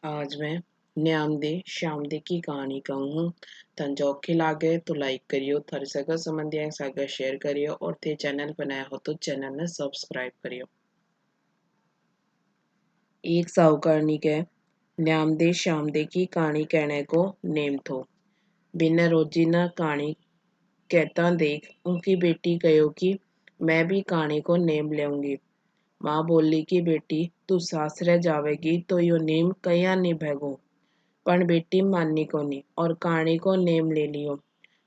आज मैं न्यामदे श्यामदे की कहानी कहूँ। तन जोखे लागे तो लाइक करियो, थारे सगा संबंधी सागर शेयर करियो और थे चैनल बनाया हो तो चैनल ने सब्सक्राइब करियो। एक साहूकारनी के न्यामदे श्यामदे की कहानी कहने को नेम थो। बिना रोजी न कहानी कहता देख उनकी बेटी कहो कि मैं भी कहानी को नेम लेऊंगी। माँ बोली कि बेटी तू सासरे जावेगी तो यो नेम कया निभेगो। पण बेटी माननी कोनी और कहानी को नेम ले लियो।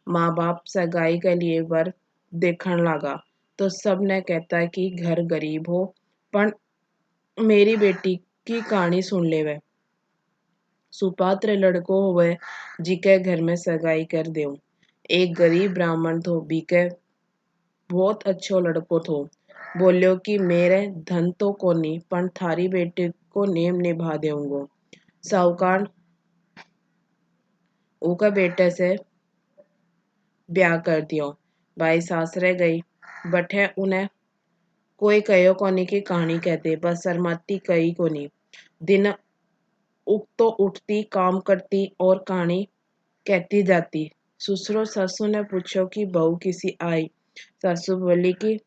माँ बाप सगाई के लिए वर देखण लगा तो सब ने कहता कि घर गरीब हो पण मेरी बेटी की कहानी सुन लेवे। सुपात्र लड़को होवे जिके घर में सगाई कर देऊं। एक गरीब ब्राह्मण थो बीके बहुत अच्छो लड़को थो। बोलियो कि मेरे धन तो कोनी पण थारी बेटी को नेम निभा देऊंगो। साहूकार ऊका बेटे से ब्याह कर दियो। भाई सासरे गई बठे उन्हें कोई कहो कोनी की कहानी कहते बस शर्माती कही कोनी। दिन उग तो उठती काम करती और कहानी कहती जाती। ससुरो सासू ने पूछो कि बहू किसी आई। सासू बोली कि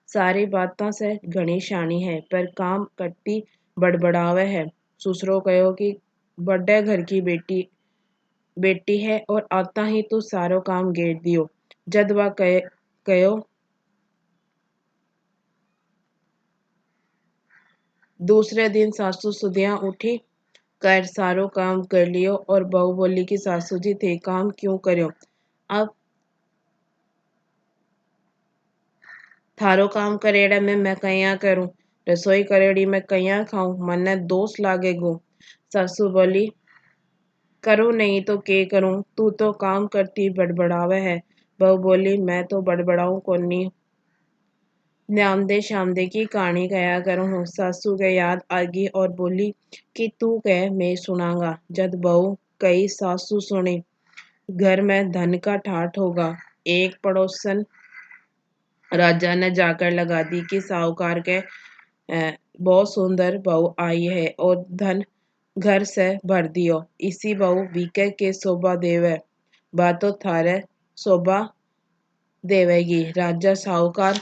सारी बातों से घनी शानी है पर काम करती बड़बड़ावे है। ससुरो कहो कि बड़े घर की बेटी है और आता ही तू सारो काम गेट दियो। जद वह कहो दूसरे दिन सासू सुधिया उठी कर सारो काम कर लियो और बहू बोली कि सासू जी थे काम क्यों करो। अब थारो काम करेड़ा में मैं कया करूं। रसोई करेड़ी में कया खाऊं मन्ने दोष लागेगो। सासू बोली करूं नहीं तो के करूं तू तो काम करती बड़बड़ावे है। बहू बोली मैं तो बड़बड़ाऊं कोनी न्यामदे श्यामदे की कहानी कहा करूं। सासू के याद आगी और बोली कि तू कह मैं सुनांगा। जद बहू कही सासू सुनी घर में धन का ठाठ होगा। एक पड़ोसन राजा ने जाकर लगा दी कि साहूकार के बहुत सुंदर बहू आई है और धन घर से भर दियो। इसी बहू बीके के शोभा देवे बातो थारे शोभा देवेगी। राजा साहूकार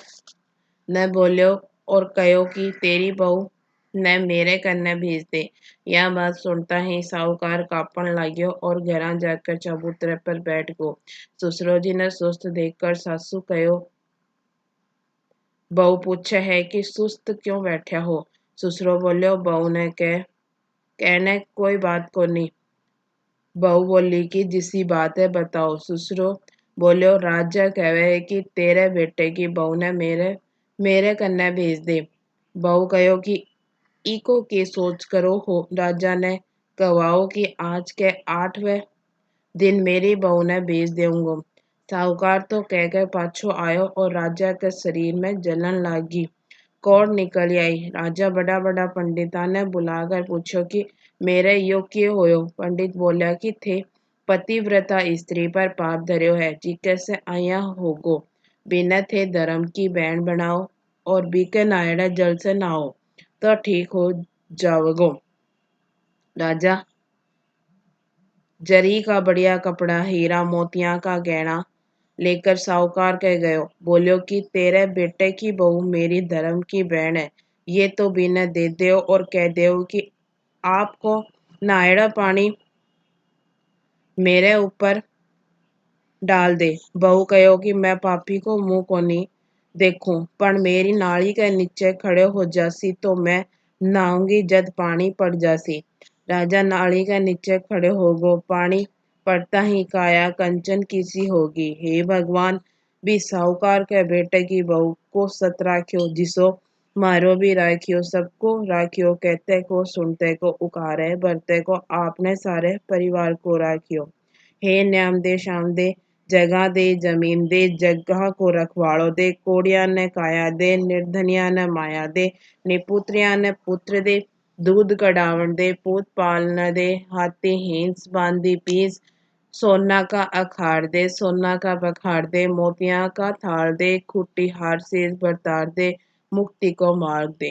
ने बोलियो और कहो कि तेरी बहू ने मेरे कन्ने भेज दे। यह बात सुनता ही साहूकार कांपन लाग्यो और घरा जाकर चबूतरे पर बैठ गो। ससुरो जी ने सुस्त देखकर सासू कहो बहू पूछे है कि सुस्त क्यों बैठे हो। ससुरो बोलियो बहू ने कहने कोई बात को नहीं। बहू बोली कि जिसी बात है बताओ। ससुरो बोलियो राजा कहवे है कि तेरे बेटे की बहू ने मेरे कन्ने भेज दे। बहू कहो कि इको के सोच करो हो। राजा ने कहवाओ कि आज के 8वें दिन मेरी बहू ने भेज देऊंगो। साहूकार तो कहकर पाछो आयो और राजा के शरीर में जलन लागी कौड़ निकल आई। राजा बड़ा बड़ा पंडिता ने बुलाकर पूछो कि मेरे यो क्यों होयो। पंडित बोलिया कि थे पतिव्रता स्त्री पर पाप धर्यो है जिके से आया होगो। बिना थे धर्म की बैंड बनाओ और बीके नायड़ा जल से नहाओ तो ठीक हो जाओगो। राजा जरी का बढ़िया कपड़ा हीरा मोतिया का गहना लेकर साहूकार कह गयो। बोलियो कि तेरे बेटे की बहू मेरी धर्म की बहन है। ये तो बिना दे दो और कह दो कि आपको नायड़ा पानी मेरे ऊपर डाल दे। बहू कहो कि मैं पापी को मुंह को नहीं देखूं पर मेरी नाली के नीचे खड़े हो जासी तो मैं नहाऊंगी जद पानी पड़ जासी। राजा नाली के नीचे खड़े हो गो। पानी पड़ता ही काया कंचन किसी होगी। हे भगवान भी साहूकार के बेटे की बहू को सत राख्यो जिसो मारो भी राख्यो सबको राख्यो कहते को सुनते को उकारे भरते को आपने सारे परिवार को राख्यो। हे न्याम दे श्याम दे जगह दे जमीन दे जगह को रखवाड़ो दे। कोड़िया ने काया दे निर्धनिया ने माया दे निपुत्रिया ने पुत्र दे। दूध कढ़ावन दे पूत पालन दे हाथी हिंस बांधी पीस। सोना का अखाड़ दे सोना का बखाड़ दे मोतिया का थाल दे खुट्टी हार से बरतार दे मुक्ति को मार्ग दे।